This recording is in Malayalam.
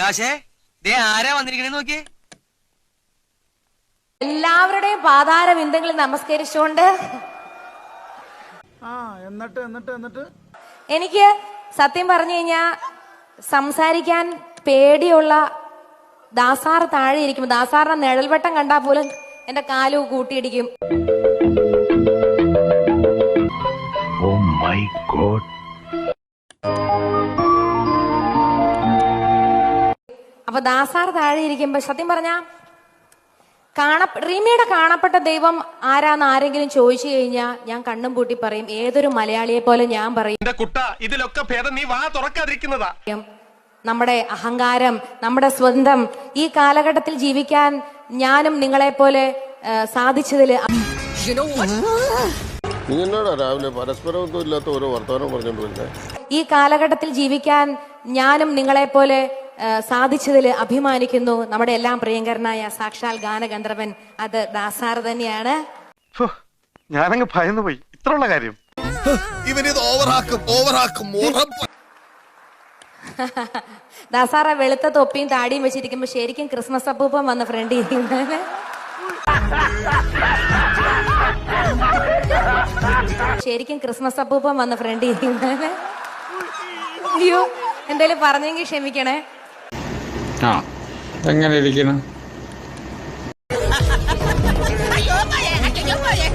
പ്രകാശേ ദേ ആരാ വന്നിരിക്കണേ നോക്കിയേ. എല്ലാവരുടെയും പാതാര ബിന്ദുകളിൽ നമസ്കരിച്ചുകൊണ്ട് എന്നിട്ട് എനിക്ക് സത്യം പറഞ്ഞു കഴിഞ്ഞാ സംസാരിക്കാൻ പേടിയുള്ള ദാസാർ താഴെ ഇരിക്കും. ദാസാറിന്റെ നിഴൽവട്ടം കണ്ടാൽ പോലും എന്റെ കാലു കൂട്ടിയിടിക്കും. അപ്പൊ ദാസാർ താഴെ ഇരിക്കുമ്പോ സത്യം പറഞ്ഞാ റീമയുടെ കാണപ്പെട്ട ദൈവം ആരാന്ന് ആരെങ്കിലും ചോദിച്ചു കഴിഞ്ഞാൽ ഞാൻ കണ്ണും പൂട്ടി പറയും. ഏതൊരു മലയാളിയെ പോലെ ഞാൻ പറയും, ഇതിലൊക്കെ ഭേദം നീ വാ തുറക്കാതിരിക്കുന്നതാ. നമ്മുടെ അഹങ്കാരം, നമ്മുടെ സ്വന്തം ഈ കാലഘട്ടത്തിൽ ജീവിക്കാൻ ഞാനും നിങ്ങളെ പോലെ സാധിച്ചതില് ഈ കാലഘട്ടത്തിൽ ജീവിക്കാൻ ഞാനും നിങ്ങളെ പോലെ സാധിച്ചതിൽ അഭിമാനിക്കുന്നു. നമ്മുടെ എല്ലാം പ്രിയങ്കരനായ സാക്ഷാൽ ഗാനഗന്ധർവൻ അത് ദാസാർ തന്നെയാണ്. ഞാനങ്ങ് ഭയന്നു പോയി. ഇത്രയുള്ള കാര്യം ദാസാറ വെളുത്ത തൊപ്പിയും താടിയും വെച്ചിരിക്കുമ്പോ ശരിക്കും ക്രിസ്മസ് അപ്പൂപ്പൻ വന്ന ഫ്രണ്ട് ശരിക്കും ക്രിസ്മസ് അപ്പൂപ്പൻ വന്ന ഫ്രണ്ട് അയ്യോ എന്തേലും പറഞ്ഞെങ്കിൽ ക്ഷമിക്കണേ. എങ്ങനെ ഇരിക്കണം?